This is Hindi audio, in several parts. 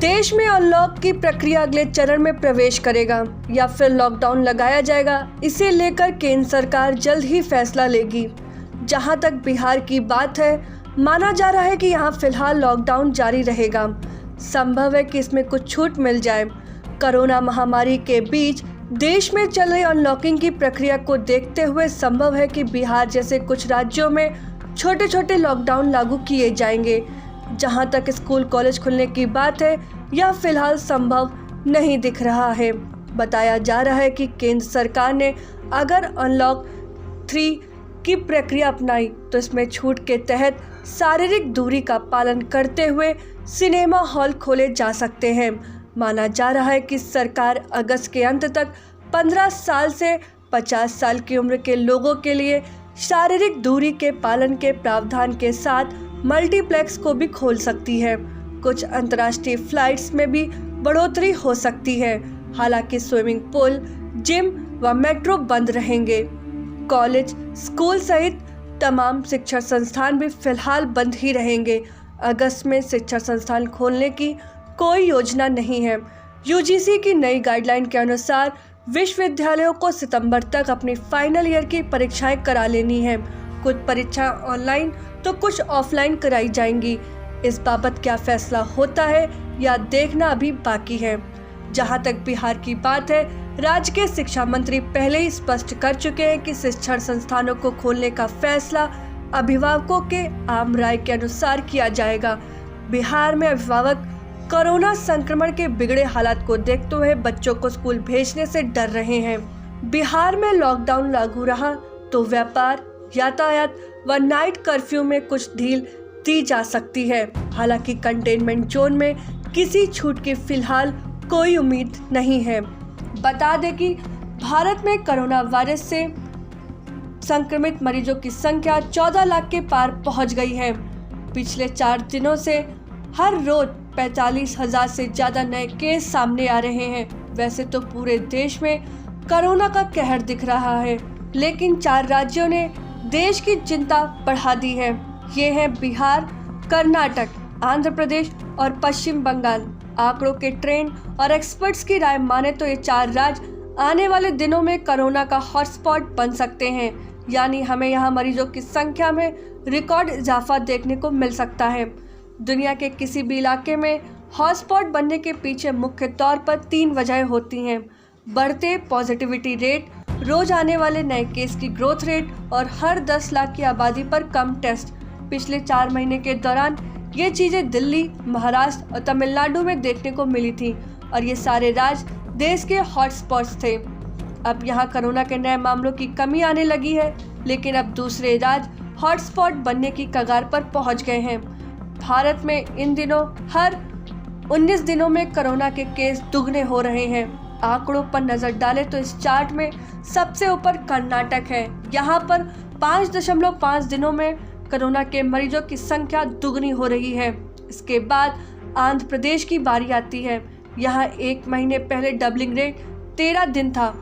देश में अनलॉक की प्रक्रिया अगले चरण में प्रवेश करेगा या फिर लॉकडाउन लगाया जाएगा, इसे लेकर केंद्र सरकार जल्द ही फैसला लेगी। जहां तक बिहार की बात है, माना जा रहा है कि यहां फिलहाल लॉकडाउन जारी रहेगा। संभव है कि इसमें कुछ छूट मिल जाए। कोरोना महामारी के बीच देश में चल रही अनलॉकिंग की प्रक्रिया को देखते हुए संभव है कि बिहार जैसे कुछ राज्यों में छोटे छोटे लॉकडाउन लागू किए जाएंगे। जहां तक स्कूल कॉलेज खुलने की बात है, यह फिलहाल संभव नहीं दिख रहा है। बताया जा रहा है कि केंद्र सरकार ने अगर अनलॉक 3 की प्रक्रिया अपनाई तो इसमें छूट के तहत शारीरिक दूरी का पालन करते हुए सिनेमा हॉल खोले जा सकते हैं। माना जा रहा है कि सरकार अगस्त के अंत तक 15 साल से 50 साल की उम्र के लोगों के लिए शारीरिक दूरी के पालन के प्रावधान के साथ मल्टीप्लेक्स को भी खोल सकती है। कुछ अंतर्राष्ट्रीय फ्लाइट्स में भी बढ़ोतरी हो सकती है। हालांकि स्विमिंग पूल, जिम व मेट्रो बंद रहेंगे। कॉलेज, स्कूल सहित तमाम शिक्षा संस्थान भी फिलहाल बंद ही रहेंगे। अगस्त में शिक्षा संस्थान खोलने की कोई योजना नहीं है। यूजीसी की नई गाइडलाइन के अनुसार विश्वविद्यालयों को सितंबर तक अपनी फाइनल ईयर की परीक्षाएं करा लेनी है। कुछ परीक्षाएं ऑनलाइन तो कुछ ऑफलाइन कराई जाएंगी। इस बाबत क्या फैसला होता है या देखना अभी बाकी है। जहां तक बिहार की बात है, राज्य के शिक्षा मंत्री पहले ही स्पष्ट कर चुके हैं कि शिक्षण संस्थानों को खोलने का फैसला अभिभावकों के आम राय के अनुसार किया जाएगा। बिहार में अभिभावक कोरोना संक्रमण के बिगड़े हालात को देखते हुए बच्चों को स्कूल भेजने से डर रहे हैं। बिहार में लॉकडाउन लागू रहा तो व्यापार, यातायात व नाइट कर्फ्यू में कुछ ढील दी जा सकती है। हालांकि कंटेनमेंट जोन में किसी छूट की फिलहाल कोई उम्मीद नहीं है। बता दें कि भारत में कोरोना वायरस से संक्रमित मरीजों की संख्या 14 लाख के पार पहुंच गई है। पिछले 4 दिनों से हर रोज 45,000 से ज़्यादा नए केस सामने आ रहे हैं। वैसे तो पूरे देश में कोरोना का कहर दिख रहा है, लेकिन 4 राज्यों ने देश की चिंता बढ़ा दी है। ये हैं बिहार, कर्नाटक, आंध्र प्रदेश और पश्चिम बंगाल। आंकड़ों के ट्रेंड और एक्सपर्ट्स की राय माने तो ये 4 राज्य आने वाले दिनों में कोरोना का हॉटस्पॉट बन सकते हैं। यानी हमें यहाँ मरीजों की संख्या में रिकॉर्ड इजाफा देखने को मिल सकता है। दुनिया के किसी भी इलाके में हॉटस्पॉट बनने के पीछे मुख्य तौर पर 3 वजहें होती हैं: बढ़ते पॉजिटिविटी रेट, रोज आने वाले नए केस की ग्रोथ रेट और हर 10 लाख की आबादी पर कम टेस्ट। पिछले 4 महीने के दौरान ये चीज़ें दिल्ली, महाराष्ट्र और तमिलनाडु में देखने को मिली थी और ये सारे राज्य देश के हॉटस्पॉट्स थे। अब यहाँ कोरोना के नए मामलों की कमी आने लगी है, लेकिन अब दूसरे राज्य हॉटस्पॉट बनने की कगार पर पहुँच गए हैं। भारत में इन दिनों हर 19 दिनों में कोरोना के केस दुगने हो रहे हैं। आंकड़ों पर नजर डालें तो इस चार्ट में सबसे ऊपर कर्नाटक है। यहाँ पर 5.5 दिनों में कोरोना के मरीजों की संख्या दुगनी हो रही है। इसके बाद आंध्र प्रदेश की बारी आती है। यहाँ 1 महीने पहले डबलिंग रेट 13 दिन था,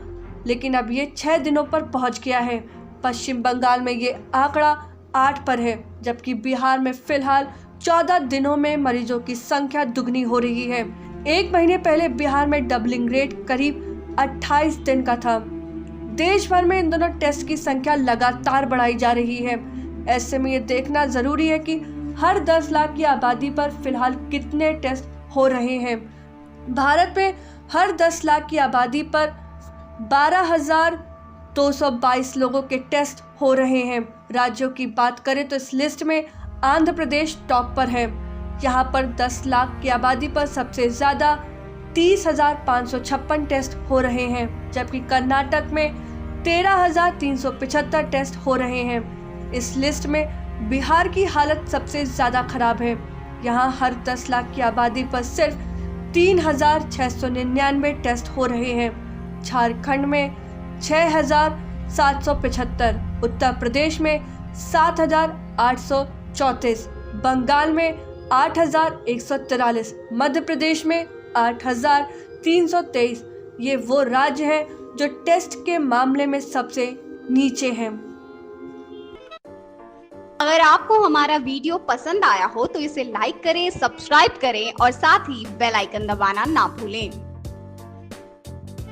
लेकिन अब ये 6 दिनों पर पहुँच गया है। पश्चिम बंगाल में ये आंकड़ा 8 पर है, जबकि बिहार में फिलहाल 14 दिनों में मरीजों की संख्या दुगनी हो रही है। 1 महीने पहले बिहार में डबलिंग रेट करीब 28 दिन का था। देश भर में इन दोनों टेस्ट की संख्या लगातार बढ़ाई जा रही है। ऐसे में ये देखना जरूरी है कि हर 10 लाख की आबादी पर फिलहाल कितने टेस्ट हो रहे हैं। भारत में हर 10 लाख की आबादी पर 12,222 लोगों के टेस्ट हो रहे हैं। राज्यों की बात करें तो इस लिस्ट में आंध्र प्रदेश टॉप पर है। यहाँ पर 10 लाख की आबादी पर सबसे ज़्यादा 30,556 टेस्ट हो रहे हैं, जबकि कर्नाटक में 13,375 टेस्ट हो रहे हैं। इस लिस्ट में बिहार की हालत सबसे ज़्यादा खराब है। यहाँ हर 10 लाख की आबादी पर सिर्फ 3,699 टेस्ट हो रहे हैं। झारखंड में 6,775, उत्तर प्रदेश में 7,834, बंगाल में 8,143, मध्य प्रदेश में 8,323। ये वो राज्य हैं जो टेस्ट के मामले में सबसे नीचे हैं। अगर आपको हमारा वीडियो पसंद आया हो तो इसे लाइक करें, सब्सक्राइब करें और साथ ही बेल आइकन दबाना ना भूलें।